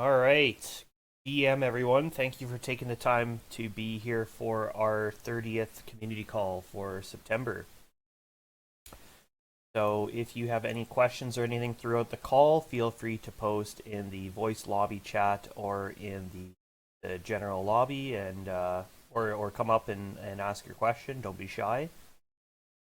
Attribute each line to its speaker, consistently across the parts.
Speaker 1: All right. DM everyone, thank you for taking the time to be here for our 30th community call for September. So if you have any questions or anything throughout the call, feel free to post in the voice lobby chat or in the general lobby and or come up and ask your question. Don't be shy.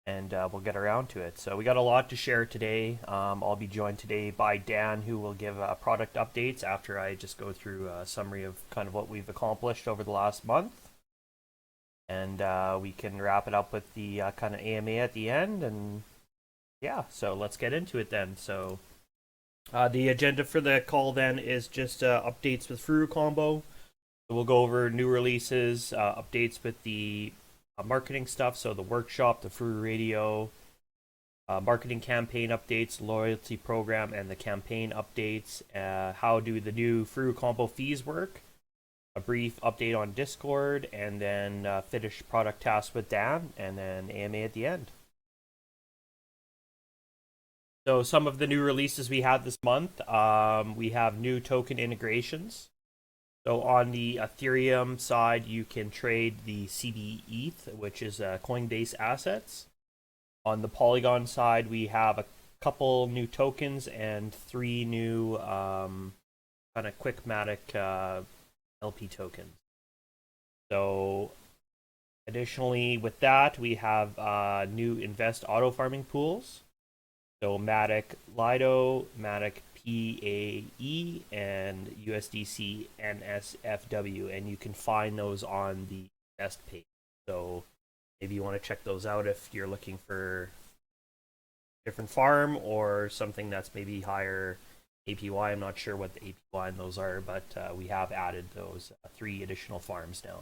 Speaker 1: And we'll get around to it. So we got a lot to share today. I'll be joined today by Dan, who will give product updates after I just go through a summary of kind of what we've accomplished over the last month. And we can wrap it up with the kind of AMA at the end. And yeah, so let's get into it then. So the agenda for the call then is just updates with Furucombo. So we'll go over new releases, updates with the marketing stuff, so the workshop, the FuruRadio marketing campaign updates, loyalty program, and the campaign updates. How do the new Furucombo fees work? A brief update on Discord, and then finish product tasks with Dan, and then AMA at the end. So some of the new releases we had this month, we have new token integrations. So on the Ethereum side, you can trade the CB which is Coinbase assets. On the Polygon side, we have a couple new tokens and three new kind of Quickmatic LP tokens. So additionally, with that, we have new invest auto farming pools. So Matic Lido, Matic PAE, and USDC NSFW, and you can find those on the invest page. So maybe you want to check those out if you're looking for a different farm or something that's maybe higher APY. I'm not sure what the APY in those are, but we have added those three additional farms now.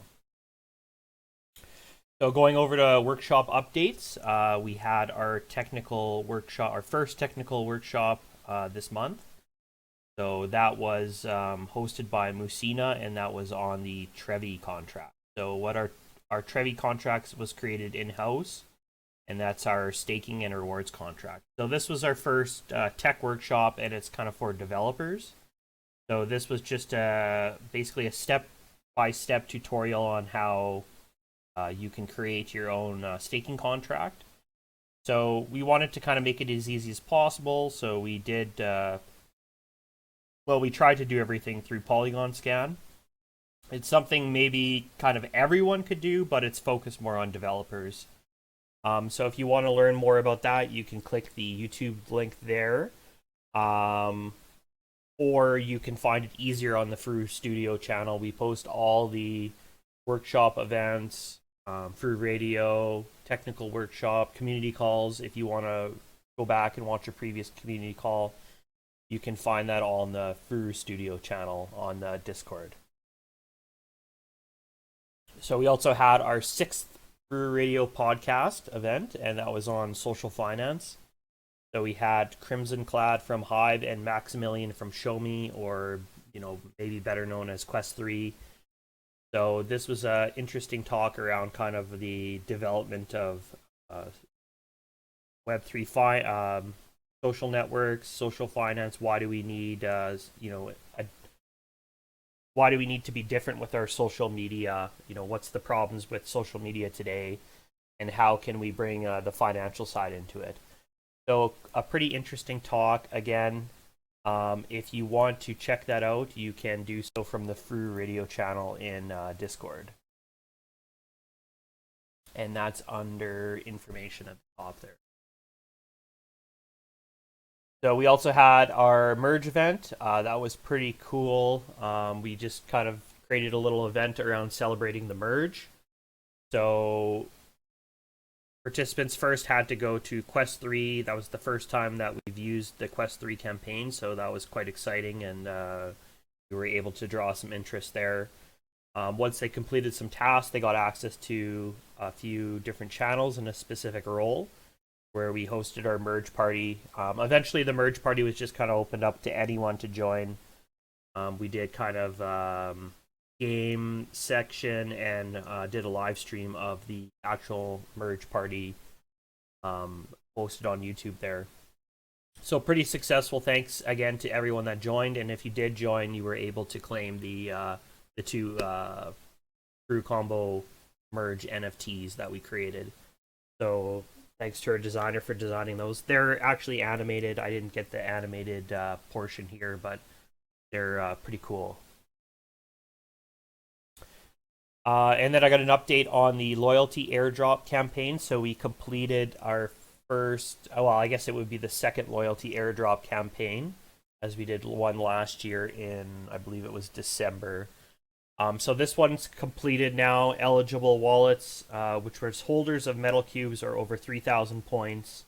Speaker 1: So going over to workshop updates, we had our technical workshop, our first technical workshop this month. So that was hosted by Musina, and that was on the Trevi contract. So what our Trevi contracts was created in-house, and that's our staking and rewards contract. So this was our first tech workshop, and it's kind of for developers. So this was just basically a step-by-step tutorial on how you can create your own staking contract. So we wanted to kind of make it as easy as possible. So we did, we tried to do everything through Polygon Scan. It's something maybe kind of everyone could do, but it's focused more on developers. So if you want to learn more about that, you can click the YouTube link there. Or you can find it easier on the Furu Studio channel. We post all the workshop events, FuruRadio, technical workshop, community calls. If you want to go back and watch a previous community call, you can find that all on the Furu Studio channel on Discord. So we also had our 6th FuruRadio podcast event, and that was on social finance. So we had Crimson Clad from Hive and Maximilian from Show Me, or maybe better known as Quest 3. So this was an interesting talk around kind of the development of Web3 social networks, social finance. Why do we need why do we need to be different with our social media? What's the problems with social media today, and how can we bring the financial side into it? So a pretty interesting talk. Again, if you want to check that out, you can do so from the FuruRadio channel in Discord. And that's under information at the top there. So we also had our merge event. That was pretty cool. We just kind of created a little event around celebrating the merge. So participants first had to go to Quest 3. That was the first time that we've used the Quest 3 campaign, so that was quite exciting, and we were able to draw some interest there. Once they completed some tasks, they got access to a few different channels in a specific role, where we hosted our merge party. Eventually, the merge party was just kind of opened up to anyone to join. We did kind of game section and did a live stream of the actual merge party posted on YouTube there. So pretty successful. Thanks again to everyone that joined, and if you did join, you were able to claim the two Furucombo merge NFTs that we created. So thanks to our designer for designing those. They're actually animated. I didn't get the animated portion here, but they're pretty cool. And then I got an update on the loyalty airdrop campaign. So we completed our first, well, I guess it would be the second loyalty airdrop campaign, as we did one last year in, I believe it was December. So this one's completed now. Eligible wallets, which was holders of metal cubes or over 3,000 points,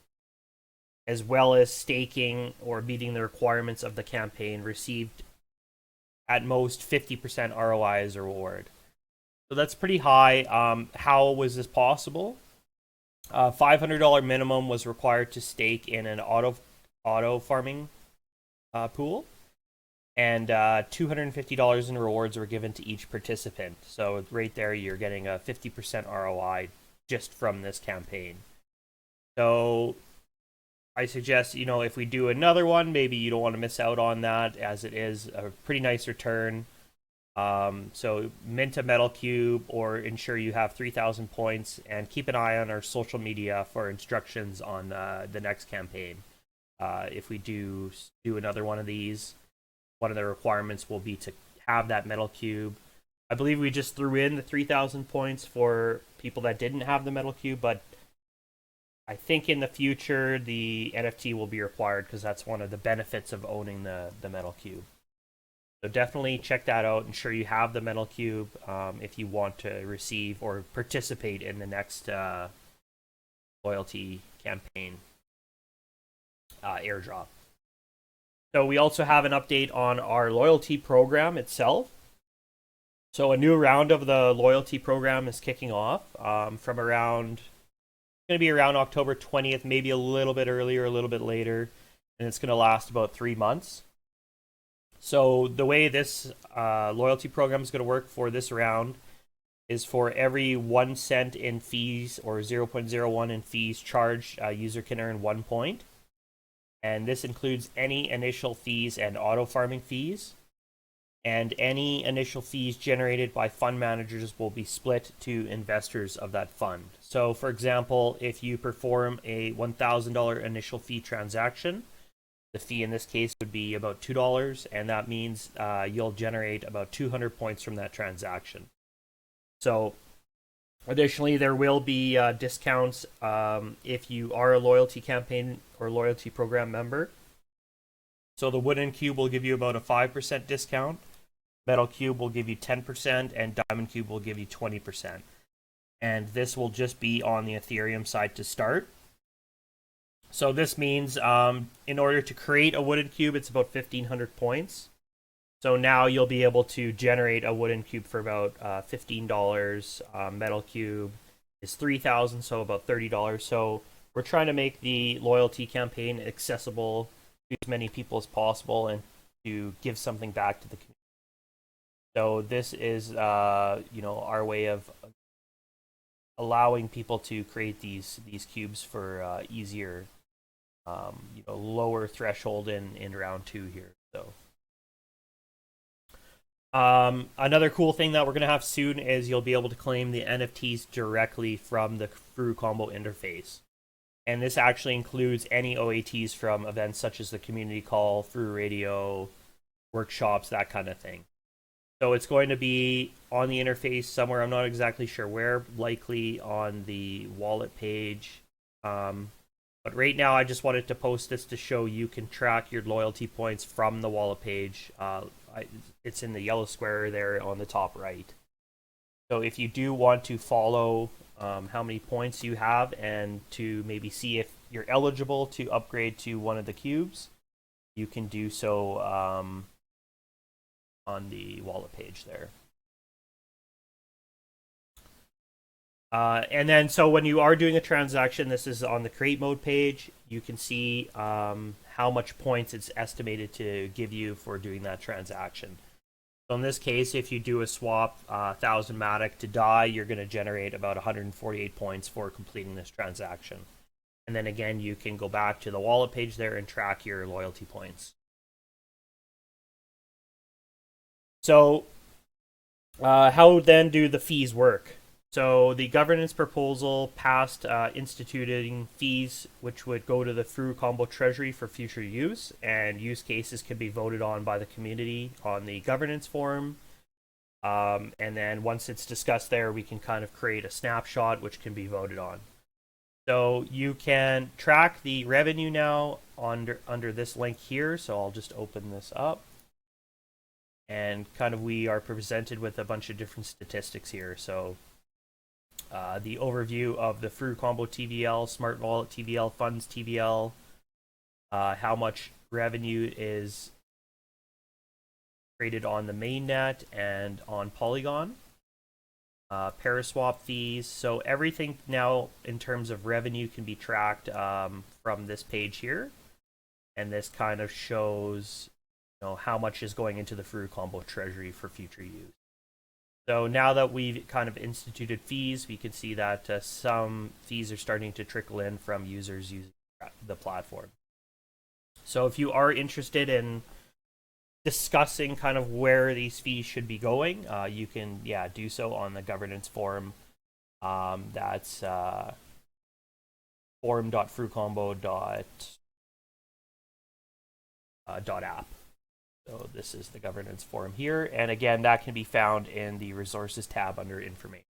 Speaker 1: as well as staking or meeting the requirements of the campaign, received at most 50% ROI as a reward. So that's pretty high. How was this possible? $500 minimum was required to stake in an auto farming pool, and $250 in rewards were given to each participant. So right there, you're getting a 50% ROI just from this campaign. So I suggest, if we do another one, maybe you don't want to miss out on that, as it is a pretty nice return. So mint a metal cube or ensure you have 3,000 points, and keep an eye on our social media for instructions on the next campaign. If we do another one of these, one of the requirements will be to have that metal cube. I believe we just threw in the 3,000 points for people that didn't have the metal cube, but I think in the future the NFT will be required, because that's one of the benefits of owning the metal cube. So definitely check that out. Ensure you have the metal cube if you want to receive or participate in the next loyalty campaign airdrop. So we also have an update on our loyalty program itself. So a new round of the loyalty program is kicking off from around, it's going to be around October 20th, maybe a little bit earlier, a little bit later, and it's going to last about 3 months. So the way this loyalty program is going to work for this round is for every 1 cent in fees or 0.01 in fees charged, a user can earn 1 point. And this includes any initial fees and auto farming fees. And any initial fees generated by fund managers will be split to investors of that fund. So for example, if you perform a $1,000 initial fee transaction, the fee in this case would be about $2, and that means you'll generate about 200 points from that transaction. So additionally, there will be discounts if you are a loyalty campaign or loyalty program member. So the wooden cube will give you about a 5% discount, metal cube will give you 10%, and diamond cube will give you 20%. And this will just be on the Ethereum side to start. So this means in order to create a wooden cube, it's about 1,500 points. So now you'll be able to generate a wooden cube for about $15. Metal cube is 3,000, so about $30. So we're trying to make the loyalty campaign accessible to as many people as possible and to give something back to the community. So this is our way of allowing people to create these cubes for easier, lower threshold in round 2 here. So another cool thing that we're going to have soon is you'll be able to claim the NFTs directly from the Furucombo interface. And this actually includes any OATs from events such as the community call, FuruRadio, workshops, that kind of thing. So it's going to be on the interface somewhere. I'm not exactly sure where, likely on the wallet page. But right now, I just wanted to post this to show you can track your loyalty points from the wallet page. It's in the yellow square there on the top right. So if you do want to follow how many points you have and to maybe see if you're eligible to upgrade to one of the cubes, you can do so on the wallet page there. And then, so when you are doing a transaction, this is on the create mode page, you can see how much points it's estimated to give you for doing that transaction. So in this case, if you do a swap 1,000 Matic to DAI, you're going to generate about 148 points for completing this transaction. And then again, you can go back to the wallet page there and track your loyalty points. So how then do the fees work? So the governance proposal passed instituting fees which would go to the Furucombo treasury for future use, and use cases can be voted on by the community on the governance forum. And then once it's discussed there, we can kind of create a snapshot which can be voted on. So you can track the revenue now under this link here. So I'll just open this up. And kind of we are presented with a bunch of different statistics here. So the overview of the Furucombo TVL, Smart Wallet TVL, Funds TVL, how much revenue is created on the mainnet and on Polygon, Paraswap fees. So everything now in terms of revenue can be tracked from this page here. And this kind of shows how much is going into the Furucombo treasury for future use. So now that we've kind of instituted fees, we can see that some fees are starting to trickle in from users using the platform. So if you are interested in discussing kind of where these fees should be going, you can do so on the governance forum. That's forum.furucombo.app. So this is the governance forum here. And again, that can be found in the resources tab under information.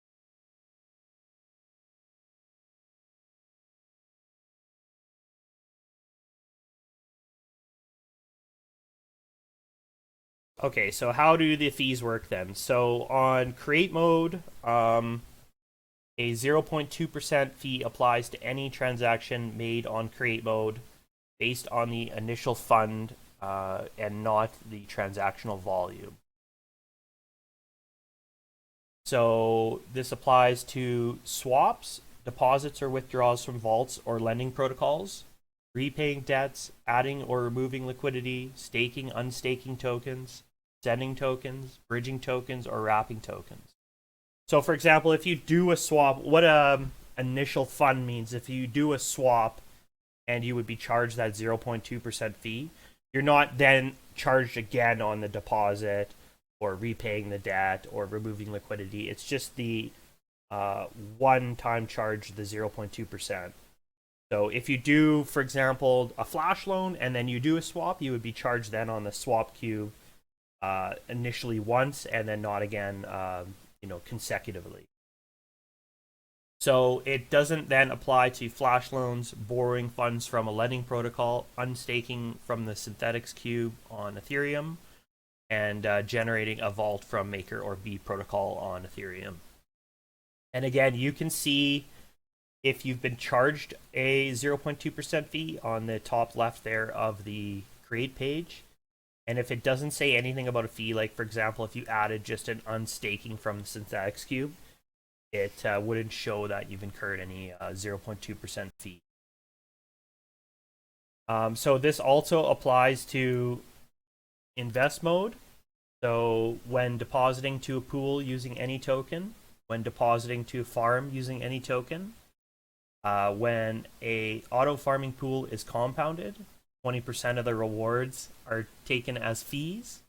Speaker 1: Okay, so how do the fees work then? So on create mode, a 0.2% fee applies to any transaction made on create mode based on the initial fund and not the transactional volume. So this applies to swaps, deposits or withdrawals from vaults or lending protocols, repaying debts, adding or removing liquidity, staking, unstaking tokens, sending tokens, bridging tokens, or wrapping tokens. So for example, if you do a swap, what initial fund means, if you do a swap and you would be charged that 0.2% fee, you're not then charged again on the deposit or repaying the debt or removing liquidity. It's just the one-time charge, the 0.2%. So if you do, for example, a flash loan and then you do a swap, you would be charged then on the swap queue initially once and then not again, consecutively. So it doesn't then apply to flash loans, borrowing funds from a lending protocol, unstaking from the synthetics cube on Ethereum, and generating a vault from Maker or B protocol on Ethereum. And again, you can see if you've been charged a 0.2% fee on the top left there of the create page. And if it doesn't say anything about a fee, like for example, if you added just an unstaking from the synthetics cube, it wouldn't show that you've incurred any 0.2% fee. So this also applies to invest mode. So when depositing to a pool using any token, when depositing to a farm using any token, when a auto farming pool is compounded, 20% of the rewards are taken as fees.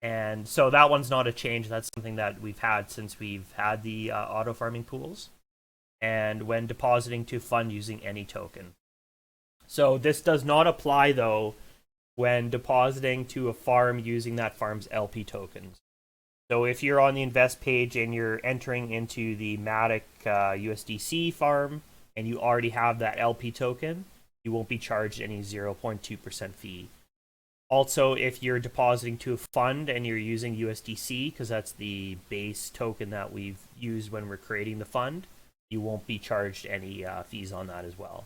Speaker 1: And so that one's not a change. That's something that we've had since we've had the auto farming pools. And when depositing to fund using any token. So this does not apply, though, when depositing to a farm using that farm's LP tokens. So if you're on the invest page and you're entering into the Matic USDC farm and you already have that LP token, you won't be charged any 0.2% fee. Also, if you're depositing to a fund and you're using USDC, because that's the base token that we've used when we're creating the fund, you won't be charged any fees on that as well.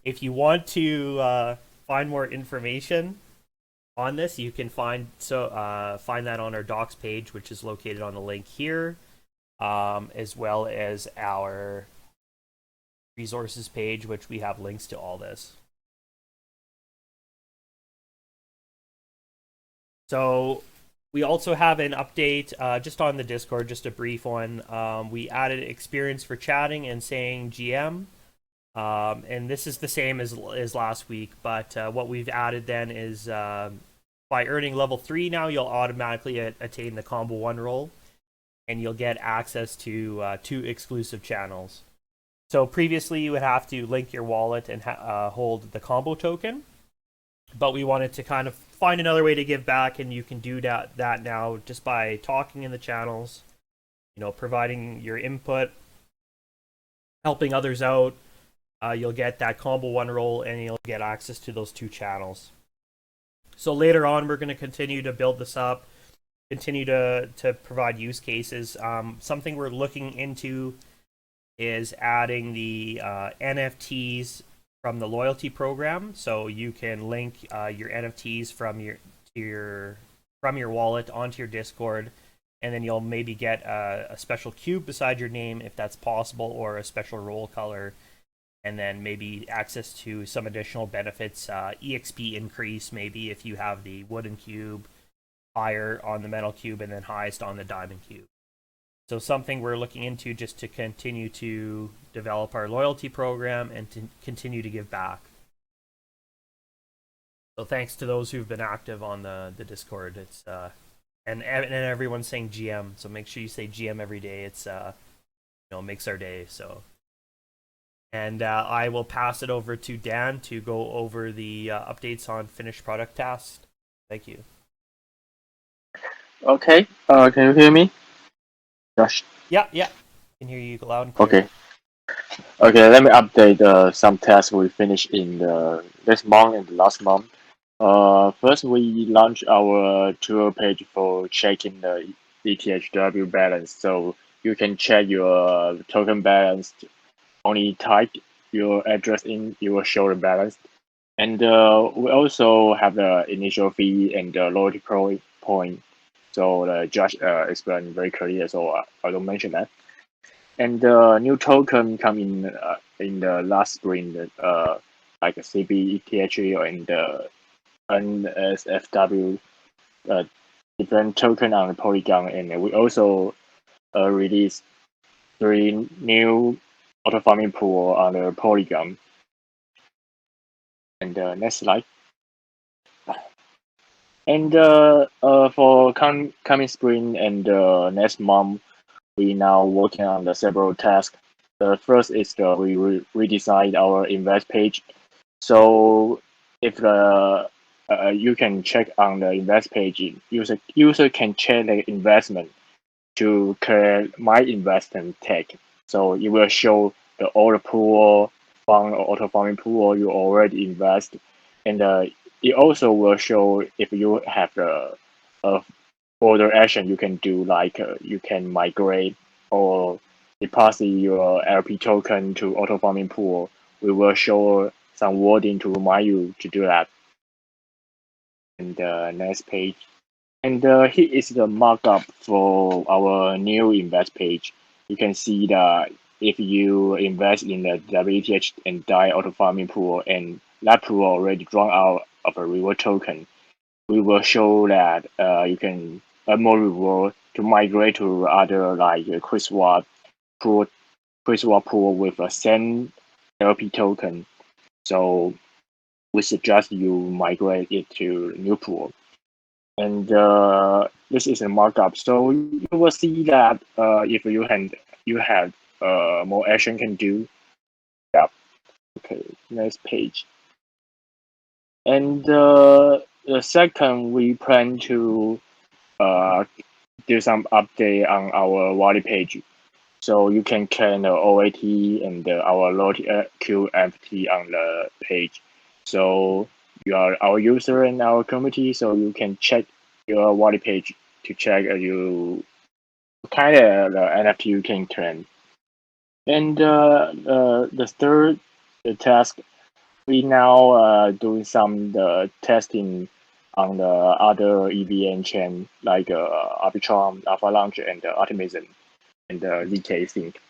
Speaker 1: If you want to find more information on this, you can find that on our docs page, which is located on the link here, as well as our resources page, which we have links to all this. So we also have an update just on the Discord, just a brief one. We added experience for chatting and saying GM. And this is the same as last week, but what we've added then is by earning level 3 now, you'll automatically attain the Combo 1 role, and you'll get access to 2 exclusive channels. So previously, you would have to link your wallet and hold the Combo token, but we wanted to kind of find another way to give back, and you can do that now just by talking in the channels, providing your input, helping others out. You'll get that Combo 1 role, and you'll get access to those 2 channels. So later on, we're going to continue to build this up, continue to provide use cases. Something we're looking into is adding the NFTs from the loyalty program, so you can link your NFTs from your wallet onto your Discord, and then you'll maybe get a special cube beside your name if that's possible, or a special role color, and then maybe access to some additional benefits, EXP increase maybe if you have the wooden cube, higher on the metal cube, and then highest on the diamond cube. So something we're looking into just to continue to develop our loyalty program and to continue to give back. So thanks to those who've been active on the Discord. It's and everyone's saying GM, so make sure you say GM every day. It's makes our day. So. And I will pass it over to Dan to go over the updates on finished product tasks. Thank you.
Speaker 2: Okay. Can you hear me, Josh?
Speaker 1: Yeah. Can hear you loud and clear.
Speaker 2: Okay. Okay. Let me update some tasks we finished in this month and the last month. First, we launched our tool page for checking the ETHW balance, so you can check your token balance. Only type your address in, you will show the balance. And we also have the initial fee and the loyalty point. So Josh explained very clear, so I don't mention that. And the new token come in the last spring, like CB, ETH, and NSFW, different token on the Polygon. And we also released 3 new auto farming pool on the Polygon. And next slide. And for coming spring and next month, we now working on the several tasks. The first is we redesign our invest page. So if you can check on the invest page, user can check the investment to create my investment tag. So it will show all the pool fund or auto farming pool you already invest, and it also will show if you have further action you can do, like you can migrate or deposit your LP token to auto farming pool. We will show some wording to remind you to do that. And next page. And here is the markup for our new invest page. You can see that if you invest in the WETH and DAI auto farming pool, and that pool already drawn out of a reward token, we will show that you can earn more reward to migrate to other like QuickSwap pool with a same LP token. So we suggest you migrate it to new pool. And this is a markup, so you will see that if you have more action can do. Yeah. Okay. Next page. And the second, we plan to do some update on our wallet page, so you can claim the OAT and our loyalty QFT on the page. So you are our user and our community, so you can check your wallet page to check you kind of the NFT you can claim. And the third task, we now doing some testing on the other EVM chain like Arbitrum, Avalanche, and Optimism, and ZK Sync.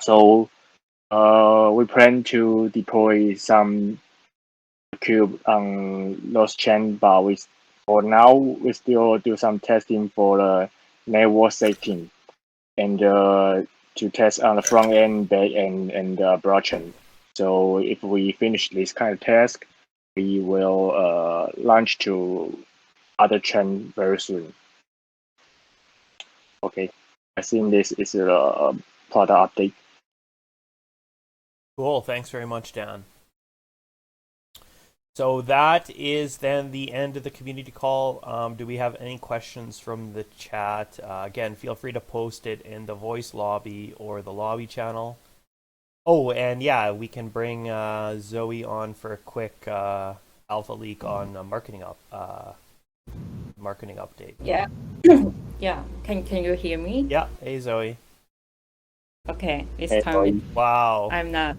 Speaker 2: So we plan to deploy some cube on those chain, but for now we still do some testing for the network safety and to test on the front end, back end, and blockchain. So if we finish this kind of task, we will launch to other chain very soon. Okay, I think this is a product update.
Speaker 1: Cool. Thanks very much, Dan. So that is then the end of the community call. Do we have any questions from the chat? Again, feel free to post it in the voice lobby or the lobby channel. Oh, and yeah, we can bring Zoe on for a quick alpha leak on marketing update.
Speaker 3: Yeah. Yeah. Can you hear me?
Speaker 1: Yeah. Hey, Zoe.
Speaker 3: Okay. This
Speaker 2: Hey,
Speaker 3: time
Speaker 1: Wow.
Speaker 3: I'm not.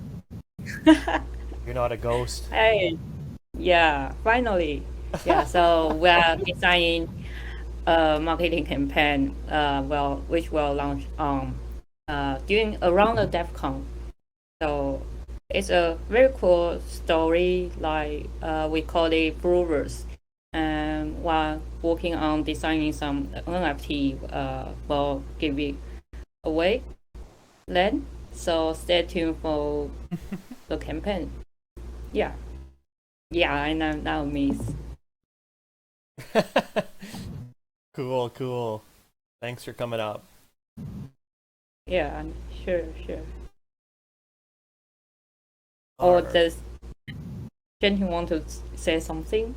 Speaker 1: You're not a ghost.
Speaker 3: Hey. Yeah. Finally. Yeah. So we are designing a marketing campaign. Which will launch during around the DevCon. So it's a very cool story. Like we call it Brewers. And while working on designing some NFT, will give it away then. So stay tuned for the campaign. Yeah. Yeah, I know now, Miss.
Speaker 1: Cool. Thanks for coming up.
Speaker 3: Yeah, sure. Or
Speaker 1: Alright.
Speaker 3: does Jenny want to say something?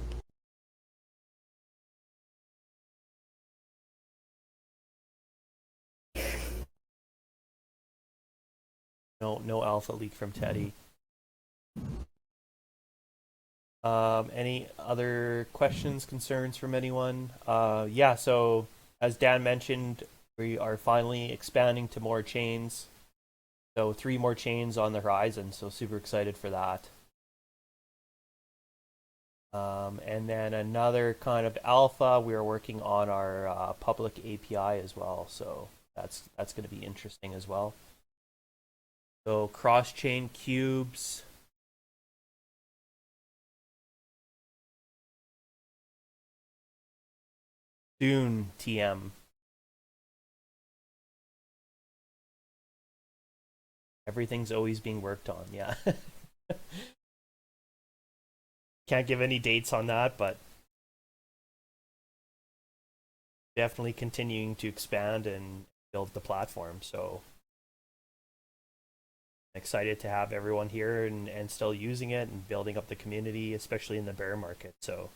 Speaker 1: No alpha leak from Teddy. Any other questions, concerns from anyone? Yeah, so as Dan mentioned, we are finally expanding to more chains. So 3 more chains on the horizon, so super excited for that. And then another kind of alpha, we are working on our public API as well, so that's going to be interesting as well. So cross-chain cubes. Soon, TM. Everything's always being worked on, yeah. Can't give any dates on that, but definitely continuing to expand and build the platform. So excited to have everyone here and still using it and building up the community, especially in the bear market. So